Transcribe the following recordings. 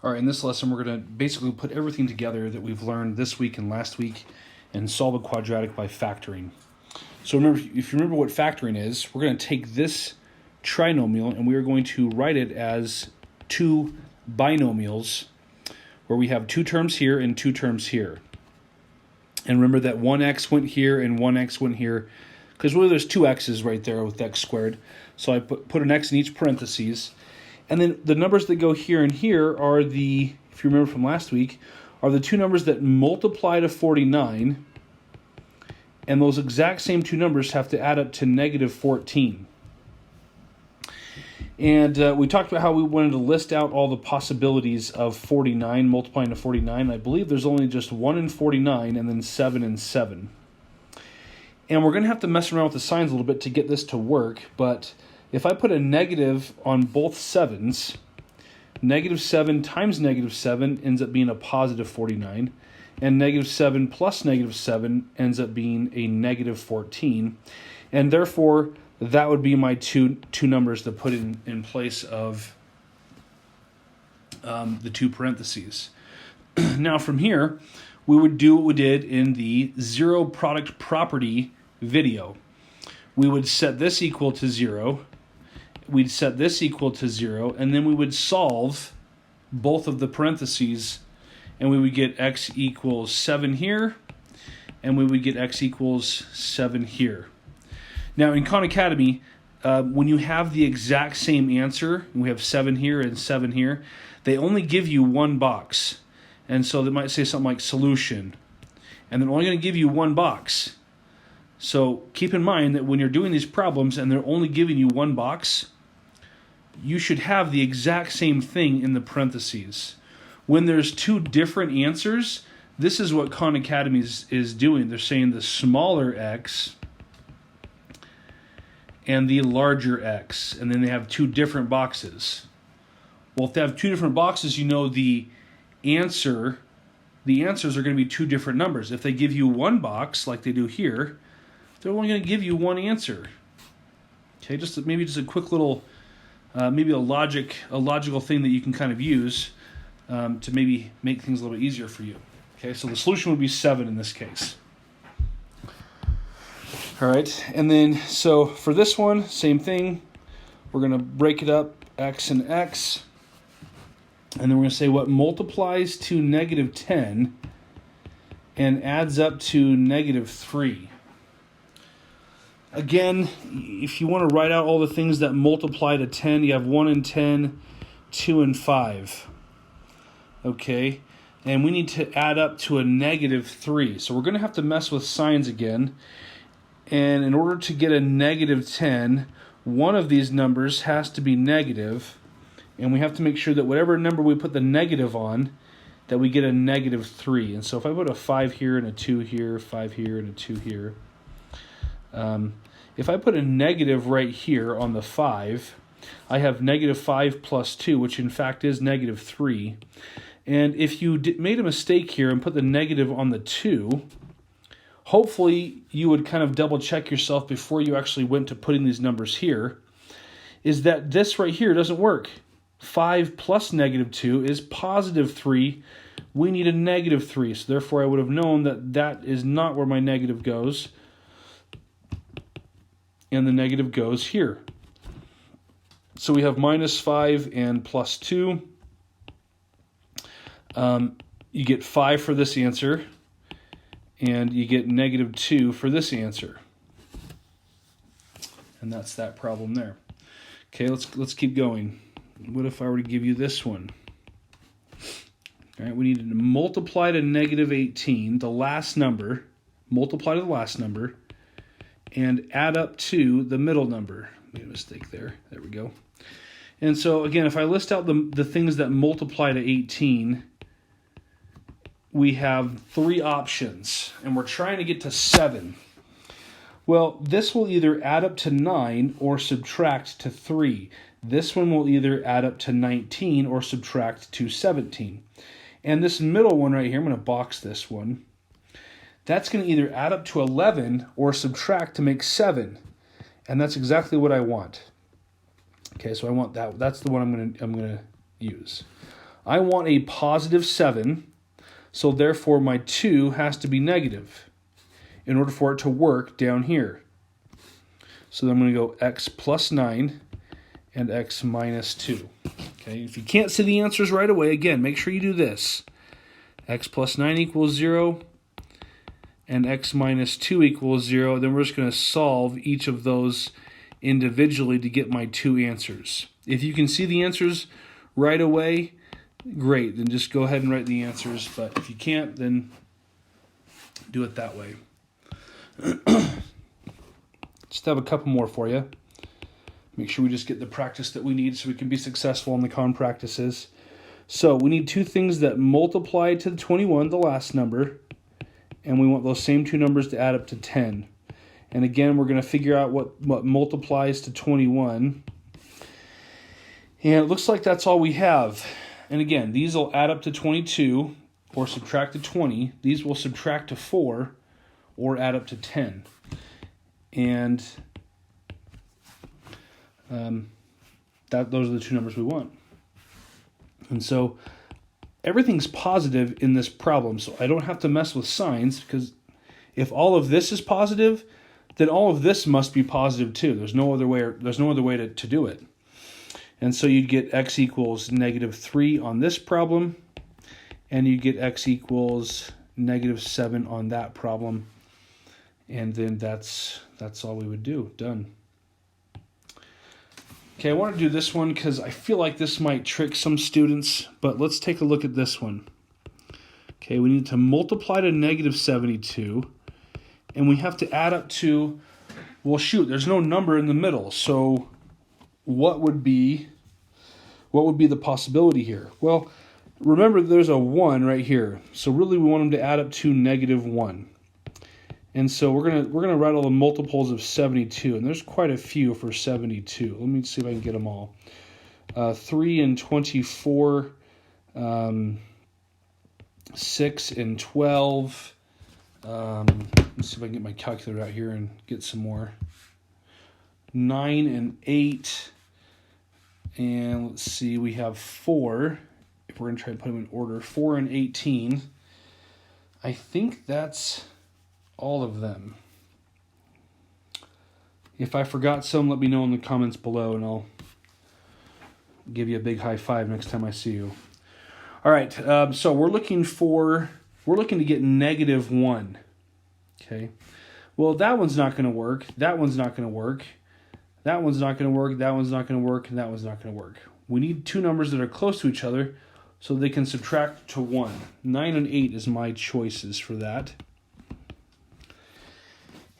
All right, in this lesson, we're going to basically put everything together that we've learned this week and last week and solve a quadratic by factoring. So remember, if you remember what factoring is, we're going to take this trinomial and we are going to write it as two binomials where we have two terms here and two terms here. And remember that 1x went here and 1x went here, because really there's two x's right there with x squared. So I put an x in each parentheses. And then the numbers that go here and here are the, if you remember from last week, are the two numbers that multiply to 49. And those exact same two numbers have to add up to negative 14. And we talked about how we wanted to list out all the possibilities of 49 multiplying to 49. I believe there's only just 1 in 49 and then 7 and 7. And we're going to have to mess around with the signs a little bit to get this to work, but if I put a negative on both 7s, negative 7 times negative 7 ends up being a positive 49, and negative 7 plus negative 7 ends up being a negative 14, and therefore that would be my two numbers to put in place of the two parentheses. Now from here, we would do what we did in the zero product property video. We would set this equal to 0, we'd set this equal to 0, and then we would solve both of the parentheses, and we would get x equals 7 here, and we would get x equals 7 here. Now in Khan Academy, when you have the exact same answer, we have 7 here and 7 here, they only give you one box. And so they might say something like solution, and they're only going to give you one box. So keep in mind that when you're doing these problems and they're only giving you one box, you should have the exact same thing in the parentheses. When there's two different answers, this is what Khan Academy is doing. They're saying the smaller x and the larger x, and then they have two different boxes. Well, if they have two different boxes, you know the answers are going to be two different numbers. If they give you one box, like they do here, they're only going to give you one answer. Okay, maybe just a quick little, maybe a logical thing that you can kind of use to maybe make things a little bit easier for you. Okay, so the solution would be 7 in this case. All right, and then so for this one, same thing. We're going to break it up, x and x. And then we're going to say what multiplies to negative 10 and adds up to negative 3. Again, if you want to write out all the things that multiply to 10, you have 1 and 10, 2 and 5. Okay, and we need to add up to a negative 3. So we're going to have to mess with signs again. And in order to get a negative 10, one of these numbers has to be negative. And we have to make sure that whatever number we put the negative on, that we get a negative 3. And so if I put a 5 here and a 2 here, 5 here and a 2 here, if I put a negative right here on the 5, I have negative 5 plus 2, which in fact is negative 3. And if you made a mistake here and put the negative on the 2, hopefully you would kind of double check yourself before you actually went to putting these numbers here, is that this right here doesn't work. 5 plus negative 2 is positive 3. We need a negative 3, so therefore I would have known that that is not where my negative goes, and the negative goes here. So we have minus 5 and plus 2. You get 5 for this answer, and you get negative 2 for this answer. And that's that problem there. Okay, let's keep going. What if I were to give you this one? All right, we need to multiply to negative 18, the last number, multiply to the last number, and add up to the middle number. Made a mistake there. There we go. And so, again, if I list out the things that multiply to 18, we have 3 options, and we're trying to get to 7. Well, this will either add up to 9 or subtract to 3. This one will either add up to 19 or subtract to 17. And this middle one right here, I'm going to box this one. That's going to either add up to 11 or subtract to make 7. And that's exactly what I want. Okay, so I want that. That's the one I'm going to use. I want a positive 7, so therefore my 2 has to be negative in order for it to work down here. So then I'm going to go x plus 9 and x minus 2. Okay, if you can't see the answers right away, again, make sure you do this. X plus 9 equals 0, and x minus 2 equals 0. Then we're just going to solve each of those individually to get my 2 answers. If you can see the answers right away, great, then just go ahead and write the answers. But if you can't, then do it that way. Just have a couple more for you. Make sure we just get the practice that we need so we can be successful in the con practices. So we need 2 things that multiply to the 21, the last number, and we want those same 2 numbers to add up to 10. And again, we're going to figure out what multiplies to 21. And it looks like that's all we have. And again, these will add up to 22 or subtract to 20. These will subtract to 4 or add up to 10. And those are the 2 numbers we want. And so everything's positive in this problem, so I don't have to mess with signs, because if all of this is positive, then all of this must be positive too. There's no other way to do it. And so you'd get x equals negative 3 on this problem, and you get x equals negative 7 on that problem. And then that's all we would do. Done. Okay, I want to do this one because I feel like this might trick some students, but let's take a look at this one. Okay, we need to multiply to negative 72, and we have to add up to, well, shoot, there's no number in the middle, so what would be the possibility here? Well, remember there's a 1 right here, so really we want them to add up to negative 1. And so we're gonna write all the multiples of 72, and there's quite a few for 72. Let me see if I can get them all. 3 and 24, 6 and 12. Let's see if I can get my calculator out here and get some more. 9 and 8, and let's see, we have 4. If we're gonna try to put them in order, 4 and 18. I think that's all of them. If I forgot some, let me know in the comments below, and I'll give you a big high five next time I see you. All right, so we're looking to get negative 1. Okay. Well, that one's not going to work. That one's not going to work. That one's not going to work. That one's not going to work, and that one's not going to work. We need 2 numbers that are close to each other so they can subtract to 1. 9 and 8 is my choices for that.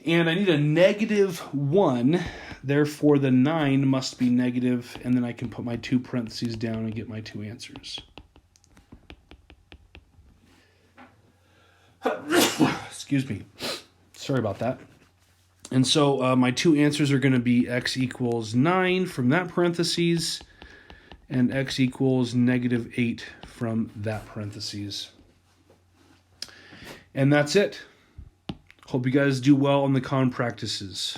And I need a negative 1, therefore the 9 must be negative, and then I can put my 2 parentheses down and get my 2 answers. Excuse me. Sorry about that. And so my 2 answers are going to be x equals 9 from that parentheses, and x equals negative 8 from that parentheses. And that's it. Hope you guys do well on the con practices.